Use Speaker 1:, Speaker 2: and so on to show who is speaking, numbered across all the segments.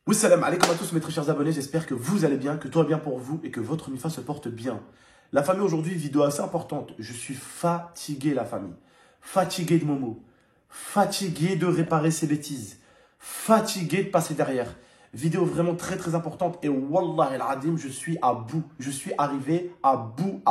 Speaker 1: Oui, salam alaikum à tous mes très chers abonnés, j'espère que vous allez bien, que tout va bien pour vous et que votre MIFA se porte bien. La famille aujourd'hui, vidéo assez importante. Je suis fatigué la famille. Fatigué de Momo. Fatigué de réparer ses bêtises. Fatigué de passer derrière. Vidéo vraiment très très importante et Wallah el-Adim, je suis à bout. Je suis arrivé à bout.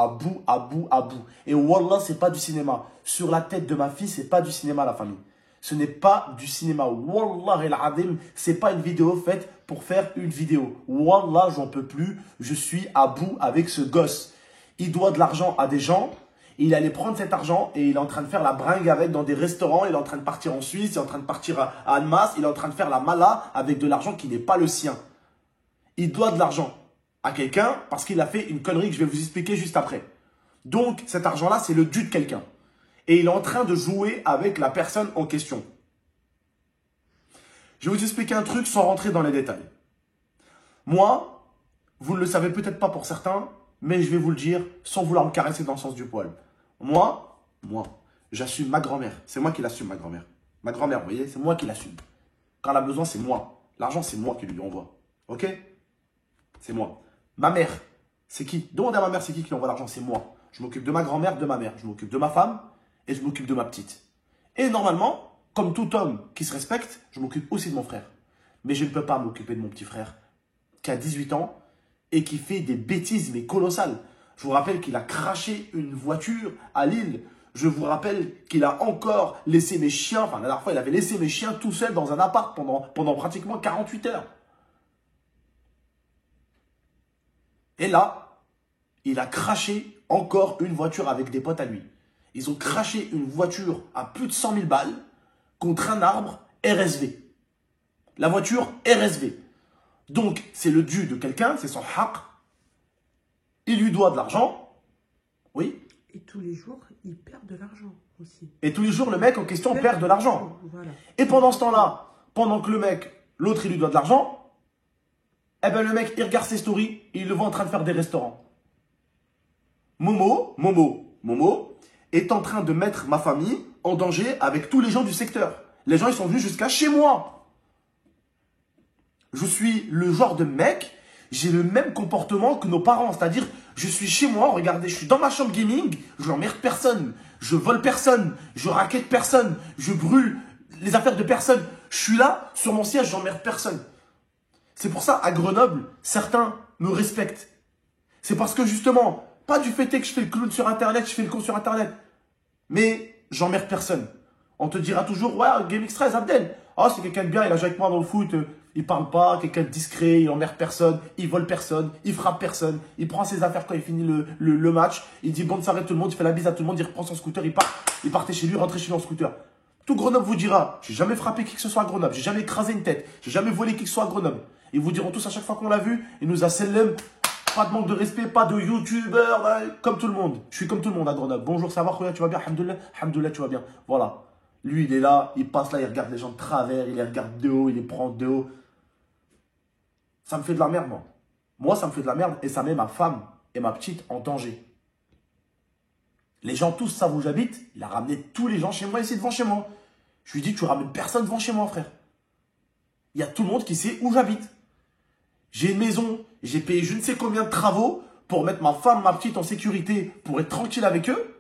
Speaker 1: Et Wallah, c'est pas du cinéma. Sur la tête de ma fille, c'est pas du cinéma la famille. Ce n'est pas du cinéma. Wallah el-Adim, c'est pas une vidéo faite pour faire une vidéo. Wallah, j'en peux plus. Je suis à bout avec ce gosse. Il doit de l'argent à des gens. Il allait prendre cet argent et il est en train de faire la bringue avec dans des restaurants. Il est en train de partir en Suisse, il est en train de partir à Annemasse. Il est en train de faire la mala avec de l'argent qui n'est pas le sien. Il doit de l'argent à quelqu'un parce qu'il a fait une connerie que je vais vous expliquer juste après. Donc, cet argent-là, c'est le dû de quelqu'un. Et il est en train de jouer avec la personne en question. Je vais vous expliquer un truc sans rentrer dans les détails. Moi, vous ne le savez peut-être pas pour certains, mais je vais vous le dire sans vouloir me caresser dans le sens du poil. Moi, j'assume ma grand-mère. C'est moi qui l'assume, ma grand-mère. Ma grand-mère, vous voyez, c'est moi qui l'assume. Quand elle a besoin, c'est moi. L'argent, c'est moi qui lui envoie. Ok? C'est moi. Ma mère, c'est qui? Demandez à ma mère, c'est qui envoie l'argent? C'est moi. Je m'occupe de ma grand-mère, de ma mère. Je m'occupe de ma femme et je m'occupe de ma petite. Et normalement, comme tout homme qui se respecte, je m'occupe aussi de mon frère. Mais je ne peux pas m'occuper de mon petit frère qui a 18 ans et qui fait des bêtises, mais colossales. Je vous rappelle qu'il a craché une voiture à Lille. Je vous rappelle qu'il a encore laissé mes chiens, enfin la dernière fois, il avait laissé mes chiens tout seul dans un appart pendant pratiquement 48 heures. Et là, il a craché encore une voiture avec des potes à lui. Ils ont craché une voiture à plus de 100 000 balles contre un arbre RSV. La voiture RSV. Donc, c'est le dû de quelqu'un, c'est son haq. Il lui doit de l'argent. Oui.
Speaker 2: Et tous les jours, il perd de l'argent aussi.
Speaker 1: Et tous les jours, le mec en question perd de l'argent.
Speaker 2: Voilà.
Speaker 1: Et pendant ce temps-là, pendant que le mec, l'autre, il lui doit de l'argent, eh ben le mec, il regarde ses stories et il le voit en train de faire des restaurants. Momo est en train de mettre ma famille en danger avec tous les gens du secteur. Les gens, ils sont venus jusqu'à chez moi. Je suis le genre de mec, j'ai le même comportement que nos parents. C'est-à-dire, je suis chez moi, regardez, je suis dans ma chambre gaming, je n'emmerde personne, je vole personne, je raquette personne, je brûle les affaires de personne. Je suis là, sur mon siège, j'emmerde personne. C'est pour ça, à Grenoble, certains me respectent. C'est parce que justement, pas du fait que je fais le clown sur Internet, je fais le con sur Internet, mais j'emmerde personne. On te dira toujours, ouais, GameX13, Abdel. Ah, c'est quelqu'un de bien, il a joué avec moi dans le foot, il parle pas, quelqu'un de discret, il emmerde personne, il vole personne, il frappe personne, il prend ses affaires quand il finit le match, il dit bonne soirée tout le monde, il fait la bise à tout le monde, il reprend son scooter, il partait chez lui, rentrait chez lui en scooter. Tout Grenoble vous dira, j'ai jamais frappé qui que ce soit à Grenoble, j'ai jamais écrasé une tête, j'ai jamais volé qui que ce soit à Grenoble. Ils vous diront tous à chaque fois qu'on l'a vu, il nous a célèbre, pas de manque de respect, pas de youtubeur, comme tout le monde. Je suis comme tout le monde à Grenoble. Bonjour, ça va, Khoya, tu vas bien? Alhamdoulilah, tu vas bien. Voilà. Lui, il est là, il passe là, il regarde les gens de travers, il les regarde de haut, il les prend de haut. Ça me fait de la merde, moi. Moi, ça me fait de la merde et ça met ma femme et ma petite en danger. Les gens tous savent où j'habite. Il a ramené tous les gens chez moi ici devant chez moi. Je lui dis, tu ramènes personne devant chez moi, frère. Il y a tout le monde qui sait où j'habite. J'ai une maison, j'ai payé je ne sais combien de travaux pour mettre ma femme, ma petite en sécurité, pour être tranquille avec eux,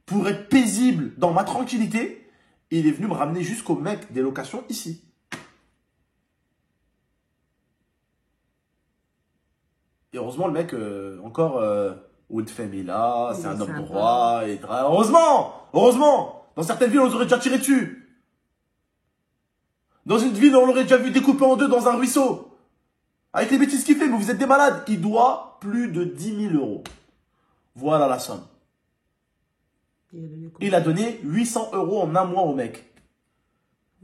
Speaker 1: pour être paisible dans ma tranquillité. Et il est venu me ramener jusqu'au mec des locations ici. Et heureusement, le mec, encore, Wood Famila, c'est un homme droit. Et... Heureusement, dans certaines villes, on nous aurait déjà tiré dessus. Dans une ville, on l'aurait déjà vu découper en deux dans un ruisseau. Avec les bêtises qu'il fait, mais vous êtes des malades. Il doit plus de 10 000 euros. Voilà la somme. Il a donné 800 euros en un mois au mec.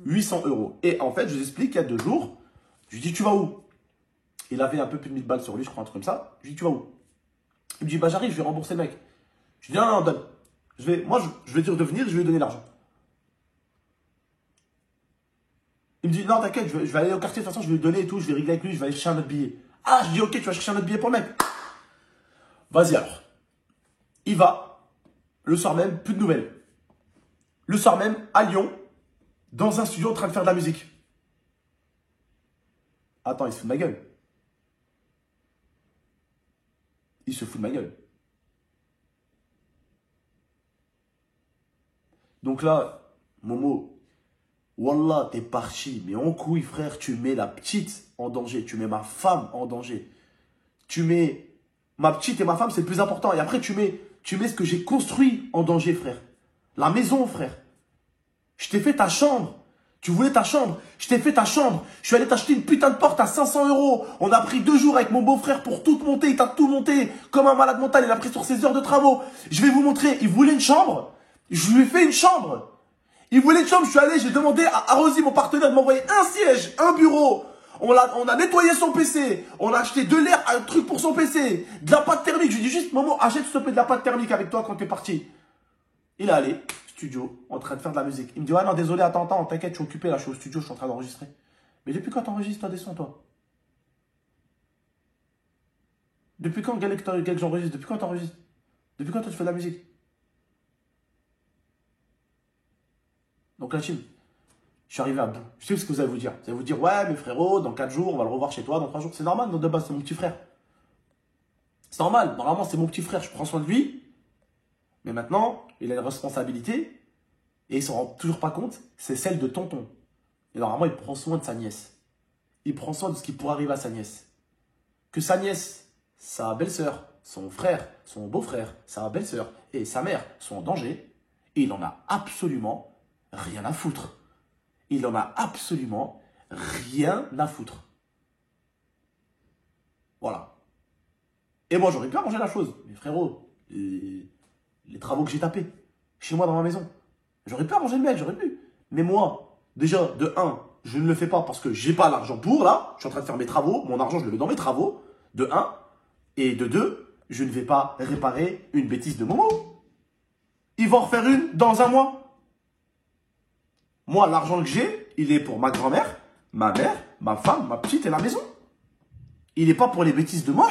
Speaker 1: 800 euros. Et en fait, je vous explique, il y a 2 jours, je lui dis, tu vas où? Il avait un peu plus de 1000 balles sur lui, je crois, un truc comme ça. Je lui dis, tu vas où? Il me dit, bah j'arrive, je vais rembourser le mec. Je lui dis, non, donne. Moi, je vais dire de venir, je vais lui donner l'argent. Il me dit, non, t'inquiète, je vais aller au quartier, de toute façon, je vais lui donner et tout, je vais régler avec lui, je vais aller chercher un autre billet. Ah, je dis, ok, tu vas chercher un autre billet pour le mec. Vas-y alors. Il va. Le soir même, plus de nouvelles. Le soir même, à Lyon, dans un studio en train de faire de la musique. Attends, il se fout de ma gueule. Il se fout de ma gueule. Donc là, Momo, Wallah, t'es parti. Mais en couille, frère, tu mets la petite en danger. Tu mets ma femme en danger. Tu mets ma petite et ma femme, c'est le plus important. Et après, tu mets ce que j'ai construit en danger, frère. La maison, frère. Je t'ai fait ta chambre. Tu voulais ta chambre. Je t'ai fait ta chambre. Je suis allé t'acheter une putain de porte à 500 €. On a pris 2 jours avec mon beau-frère pour tout monter. Il t'a tout monté. Comme un malade mental. Il a pris sur ses heures de travaux. Je vais vous montrer. Il voulait une chambre. Je lui ai fait une chambre. Il voulait une chambre. Je suis allé. J'ai demandé à Rosie, mon partenaire, de m'envoyer un siège, un bureau. On a nettoyé son PC. On a acheté de l'air, un truc pour son PC. De la pâte thermique. Je lui dis juste, maman, achète s'il te plaît de la pâte thermique avec toi quand t'es parti. Il est allé, studio, en train de faire de la musique. Il me dit, ouais, non, désolé, attends, t'inquiète, je suis occupé là, je suis au studio, je suis en train d'enregistrer. Mais depuis quand t'enregistres, toi, des sons, toi? Depuis quand, Galek, que j'enregistre? Depuis quand t'enregistres? Depuis quand toi, tu fais de la musique? Donc, la team, je suis arrivé à bout. Je sais ce que vous allez vous dire. Vous allez vous dire, ouais, mais frérot, dans 4 jours, on va le revoir chez toi, dans 3 jours. C'est normal, de base, c'est mon petit frère. C'est normal, normalement, c'est mon petit frère, je prends soin de lui. Mais maintenant, il a une responsabilité et il ne s'en rend toujours pas compte, c'est celle de tonton. Et normalement, il prend soin de sa nièce. Il prend soin de ce qui pourrait arriver à sa nièce. Que sa nièce, sa belle-sœur, son frère, son beau-frère, sa belle-sœur et sa mère sont en danger, et il en a absolument rien à foutre. Il en a absolument rien à foutre. Voilà. Et moi, j'aurais pu arranger la chose. Mais frérot, les travaux que j'ai tapés chez moi dans ma maison, j'aurais pu arranger le mec, j'aurais pu. Mais moi, déjà, de 1, je ne le fais pas parce que j'ai pas l'argent pour, là. Je suis en train de faire mes travaux. Mon argent, je le mets dans mes travaux. De 1. Et de 2, je ne vais pas réparer une bêtise de Momo. Il va en refaire une dans un mois. Moi, l'argent que j'ai, il est pour ma grand-mère, ma mère, ma femme, ma petite et la maison. Il n'est pas pour les bêtises de moi.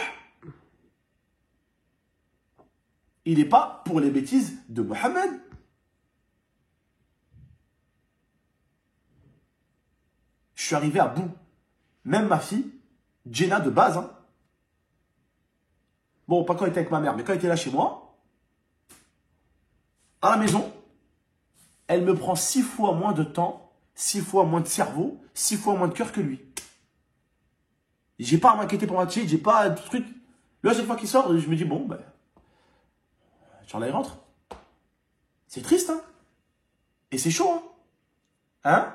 Speaker 1: Il n'est pas pour les bêtises de Mohamed. Je suis arrivé à bout. Même ma fille, Jenna de base, hein. Bon, pas quand elle était avec ma mère, mais quand elle était là chez moi, à la maison, elle me prend 6 fois moins de temps, 6 fois moins de cerveau, 6 fois moins de cœur que lui. J'ai pas à m'inquiéter pour ma petite, j'ai pas de truc. Lui, à chaque fois qu'il sort, je me dis, bon, ben, j'en ai rentre. C'est triste, hein. Et c'est chaud, hein. Hein?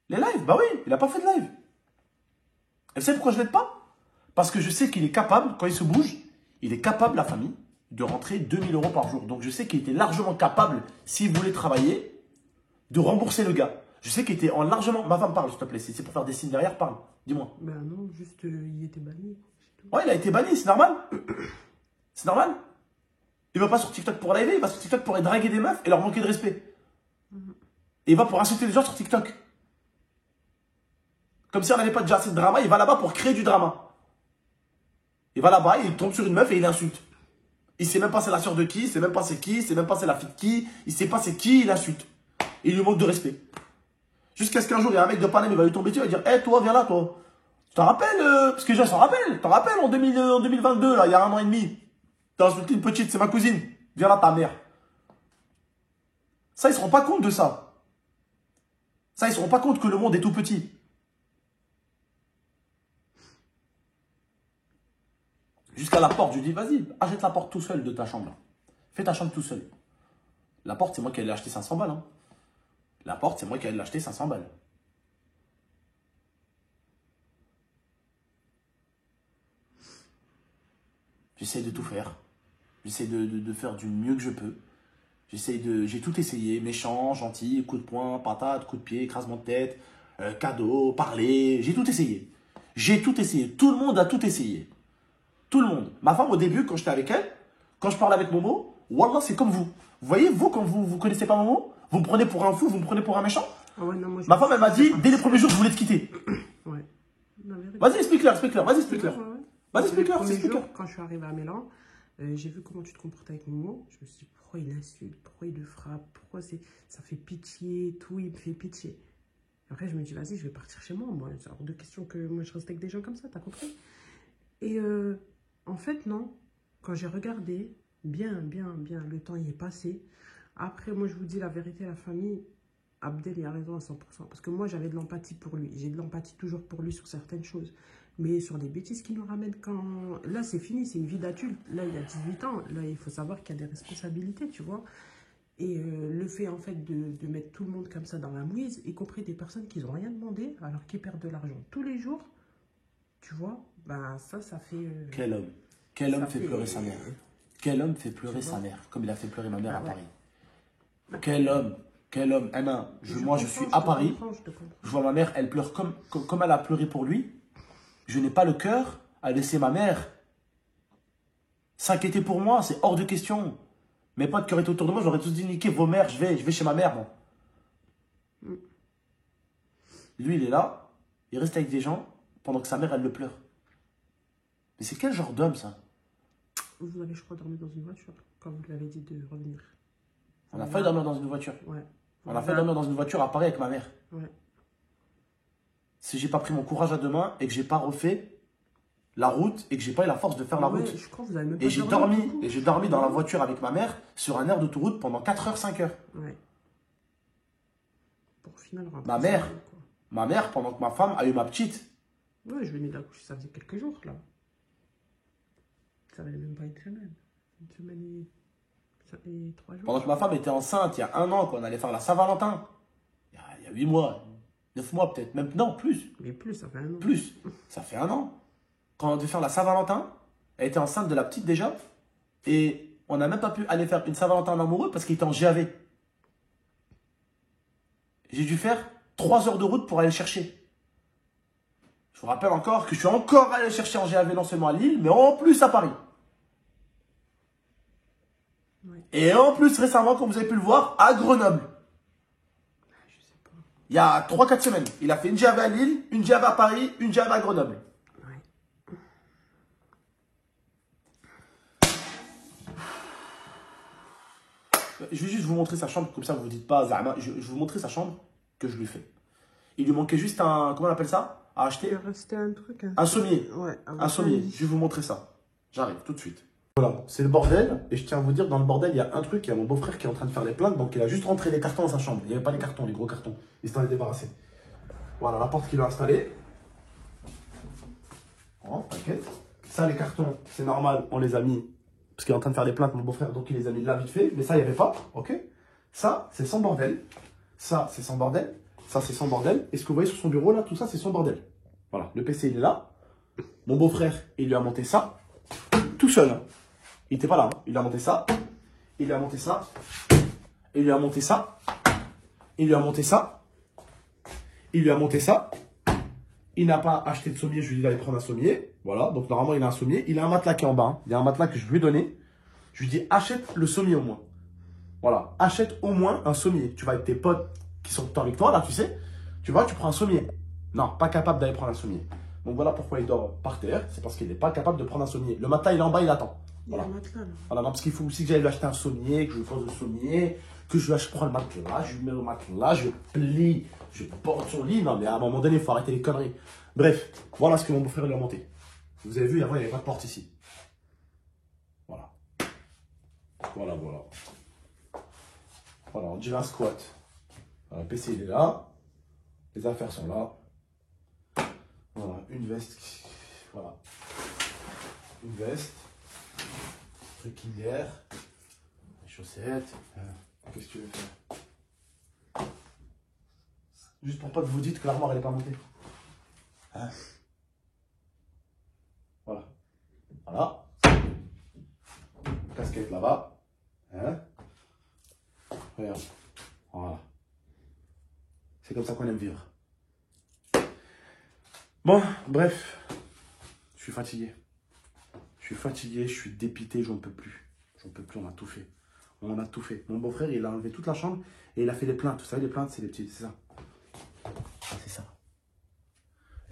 Speaker 1: Les lives, bah oui, il a pas fait de live. Et vous savez pourquoi je l'aide pas? Parce que je sais qu'il est capable, quand il se bouge, il est capable, la famille, de rentrer 2000 € par jour. Donc je sais qu'il était largement capable, s'il voulait travailler, de rembourser le gars. Je sais qu'il était en largement... Ma femme parle, s'il te plaît. Si c'est pour faire des signes derrière, parle. Dis-moi.
Speaker 2: Ben non, juste il était banni.
Speaker 1: Ouais, il a été banni, c'est normal. C'est normal. Il va pas sur TikTok pour live, il va sur TikTok pour draguer des meufs et leur manquer de respect. Et il va pour insulter les gens sur TikTok. Comme si on n'avait pas déjà assez de drama, il va là-bas pour créer du drama. Il va là-bas, il tombe sur une meuf et il insulte. Il sait même pas c'est la soeur de qui, il sait même pas c'est qui, il sait même pas c'est la fille de qui, il sait pas c'est qui, il insulte. Et il lui manque de respect. Jusqu'à ce qu'un jour, il y a un mec de Paname, il va lui tomber dessus, il va dire, hé, toi, viens là, toi. Tu t'en rappelles, parce que les gens s'en rappellent. T'en rappelles en 2022, là, il y a 1 an et demi. T'as insulté une petite, c'est ma cousine. Viens là, ta mère. Ça, ils se rendent pas compte de ça. Ça, ils se rendent pas compte que le monde est tout petit. Jusqu'à la porte, je lui dis, vas-y, achète la porte tout seul de ta chambre. Fais ta chambre tout seul. La porte, c'est moi qui allais l'acheter 500 balles. Hein. La porte, c'est moi qui allais l'acheter 500 balles. J'essaie de tout faire. J'essaie de faire du mieux que je peux. J'ai tout essayé. Méchant, gentil, coup de poing, patate, coup de pied, écrasement de tête, cadeau, parler. J'ai tout essayé. J'ai tout essayé. Tout le monde a tout essayé. Tout le monde. Ma femme, au début, quand j'étais avec elle, quand je parlais avec Momo, Wallah, c'est comme vous. Vous voyez, vous, quand vous connaissez pas Momo, vous me prenez pour un fou, vous me prenez pour un méchant.
Speaker 2: Ah ouais, non, moi,
Speaker 1: ma femme, elle m'a dit, dès les premiers jours, je voulais te quitter.
Speaker 2: Ouais.
Speaker 1: Vas-y, explique-leur, vas-y, explique-leur.
Speaker 2: Ouais, ouais.
Speaker 1: Vas-y, explique-leur,
Speaker 2: Le premier
Speaker 1: explique-leur.
Speaker 2: jour, quand je suis arrivée à Milan, j'ai vu comment tu te comportais avec Momo. Je me suis dit, pourquoi il insulte, pourquoi il le frappe, pourquoi ça fait pitié, tout, il me fait pitié. Après, je me dis, vas-y, je vais partir chez moi. Moi, c'est hors de question que moi, je reste avec des gens comme ça, t'as compris? Et en fait, non. Quand j'ai regardé, bien, le temps y est passé. Après, moi, je vous dis la vérité, la famille, Abdel, il a raison à 100%. Parce que moi, j'avais de l'empathie pour lui. J'ai de l'empathie toujours pour lui sur certaines choses. Mais sur des bêtises qui nous ramènent quand... Là, c'est fini, c'est une vie d'adulte. Là, il a 18 ans. Là, il faut savoir qu'il y a des responsabilités, tu vois. Et le fait, en fait, de mettre tout le monde comme ça dans la mouise, y compris des personnes qui n'ont rien demandé, alors qu'ils perdent de l'argent tous les jours, tu vois, ben ça fait...
Speaker 1: Quel homme? Quel homme
Speaker 2: ça
Speaker 1: fait
Speaker 2: fait-
Speaker 1: pleurer sa mère? Quel homme fait pleurer
Speaker 2: Tu
Speaker 1: sa
Speaker 2: vois.
Speaker 1: mère, comme il a fait pleurer ma mère à
Speaker 2: Ah ouais.
Speaker 1: Paris? Quel homme? Quel homme? Anna, moi, je suis à Paris.
Speaker 2: Je te comprends.
Speaker 1: Je vois ma mère, elle pleure comme elle a pleuré pour lui. Je n'ai pas le cœur à laisser ma mère s'inquiéter pour moi. C'est hors de question. Mes potes qui auraient été autour de moi, j'aurais tous dit niquez vos mères, je vais chez ma mère. Bon. Lui, il est là, il reste avec des gens pendant que sa mère, elle le pleure. Mais c'est quel genre d'homme, ça?
Speaker 2: Vous avez, je crois, dormi dans une voiture, quand vous l'avez dit de revenir.
Speaker 1: On a failli dormir dans une voiture.
Speaker 2: Ouais.
Speaker 1: On a failli dormir dans une voiture à Paris avec ma mère.
Speaker 2: Ouais.
Speaker 1: Si j'ai pas pris mon courage à deux mains et que j'ai pas refait la route et que j'ai pas eu la force de faire la
Speaker 2: Ouais,
Speaker 1: route.
Speaker 2: je crois que vous avez même pas
Speaker 1: Et j'ai
Speaker 2: du
Speaker 1: dormi,
Speaker 2: coup.
Speaker 1: et j'ai dormi dans la voiture avec ma mère sur un air d'autoroute pendant 4 heures, 5 heures.
Speaker 2: Ouais. Pour au final rentrer.
Speaker 1: Ma mère.
Speaker 2: chez vous, quoi.
Speaker 1: Ma mère, pendant que ma femme a eu ma petite.
Speaker 2: Ouais, je venais d'accoucher, ça faisait quelques jours, là. Ça valait même pas une semaine. Une semaine et 3 jours.
Speaker 1: Pendant que ma femme était enceinte, il y a 1 an, qu'on allait faire la Saint-Valentin. Il y a 8 mois, 9 mois peut-être, même non, plus.
Speaker 2: Mais plus, ça fait un an.
Speaker 1: Plus. Ça fait 1 an. Quand on devait faire la Saint-Valentin, elle était enceinte de la petite déjà. Et on n'a même pas pu aller faire une Saint-Valentin en amoureux parce qu'il était en GAV. J'ai dû faire 3 heures de route pour aller le chercher. Je vous rappelle encore que je suis encore allé le chercher en GAV, non seulement à Lille, mais en plus à Paris.
Speaker 2: Ouais.
Speaker 1: Et en plus récemment, comme vous avez pu le voir, à Grenoble.
Speaker 2: Je sais pas.
Speaker 1: Il y a 3-4 semaines. Il a fait une GAV à Lille, une GAV à Paris, une GAV à Grenoble.
Speaker 2: Ouais.
Speaker 1: Je vais juste vous montrer sa chambre, comme ça vous ne vous dites pas Zahma. Je vais vous montrer sa chambre que je lui fais. Il lui manquait juste un, comment on appelle ça, à acheter?
Speaker 2: Il restait un truc.
Speaker 1: Un sommier.
Speaker 2: Ouais.
Speaker 1: Un sommier. Je vais vous montrer ça. J'arrive tout de suite. Voilà, c'est le bordel. Et je tiens à vous dire, dans le bordel, il y a un truc. Il y a mon beau-frère qui est en train de faire les plaintes. Donc il a juste rentré les cartons dans sa chambre. Il n'y avait pas les cartons, les gros cartons. Il s'en est débarrassé. Voilà, la porte qu'il a installée. Oh, t'inquiète. Ça, les cartons, c'est normal. On les a mis. Parce qu'il est en train de faire les plaintes, mon beau-frère. Donc il les a mis là vite fait. Mais ça, il n'y avait pas. Ok. Ça, c'est son bordel. Ça, c'est son bordel. Ça, c'est son bordel. Et ce que vous voyez sur son bureau, là, tout ça, c'est son bordel. Voilà, le PC, il est là. Mon beau-frère, il lui a monté ça. Tout seul. Hein. Il n'était pas là. Hein. Il a monté ça. Il lui a monté ça. Il lui a monté ça. Il lui a monté ça. Il lui a monté ça. Il n'a pas acheté de sommier. Je lui ai dit d'aller prendre un sommier. Voilà. Donc, normalement, il a un sommier. Il a un matelas qui est en bas. Hein. Il y a un matelas que je lui ai donné. Je lui ai dit, achète le sommier au moins. Voilà. Achète au moins un sommier. Tu vas avec tes potes qui sont tout le temps avec toi, là, tu sais. Tu vois, tu prends un sommier. Non, pas capable d'aller prendre un sommier. Donc voilà pourquoi il dort par terre. C'est parce qu'il n'est pas capable de prendre un sommier. Le matelas, il est en bas, il attend. Voilà.
Speaker 2: Il y a un matelas, là.
Speaker 1: Voilà, non, parce qu'il faut aussi que j'aille lui acheter un sommier, que je lui pose le sommier, que je prends le matelas, je lui mets le matelas, je plie, je porte son lit. Non, mais à un moment donné, il faut arrêter les conneries. Bref, voilà ce que mon beau-frère lui a monté. Vous avez vu, avant, il n'y avait pas de porte ici. Voilà. Voilà. Voilà, on dirait un squat. Voilà, le PC, il est là. Les affaires sont là. Voilà, une veste. Voilà. Une veste. Tréquilière. Les chaussettes. Qu'est-ce que tu veux faire? Juste pour pas que vous dites que l'armoire elle n'est pas montée. Hein? Voilà. Voilà. Casquette là-bas. Hein? Regarde. Voilà. C'est comme ça qu'on aime vivre. Bon, bref. Je suis fatigué. Je suis dépité, j'en peux plus. On a tout fait. On a tout fait. Mon beau-frère, il a enlevé toute la chambre et il a fait les plaintes. Vous savez, les plaintes, c'est les petits, c'est ça. C'est ça.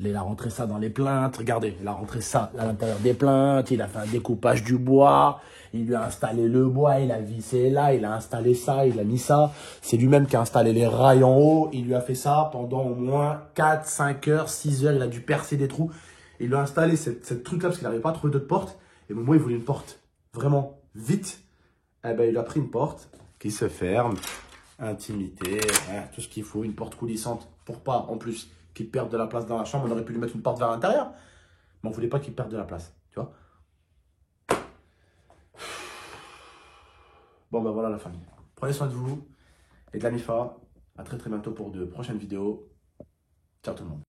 Speaker 3: Il a rentré ça dans les plaintes. Regardez, il a rentré ça à l'intérieur des plaintes. Il a fait un découpage du bois. Il lui a installé le bois. Il a vissé là. Il a installé ça. Il a mis ça. C'est lui-même qui a installé les rails en haut. Il lui a fait ça pendant au moins 4, 5 heures, 6 heures. Il a dû percer des trous. Il lui a installé cette truc-là parce qu'il n'avait pas trouvé d'autres portes. Et au moment où il voulait une porte vraiment vite, eh ben, il a pris une porte qui se ferme. Intimité, hein, tout ce qu'il faut. Une porte coulissante pour pas, en plus, qu'il perde de la place dans la chambre. On aurait pu lui mettre une porte vers l'intérieur. Mais on voulait pas qu'il perde de la place. Tu vois. Bon, ben voilà la famille. Prenez soin de vous et de la MIFA. À très très bientôt pour de prochaines vidéos. Ciao tout le monde.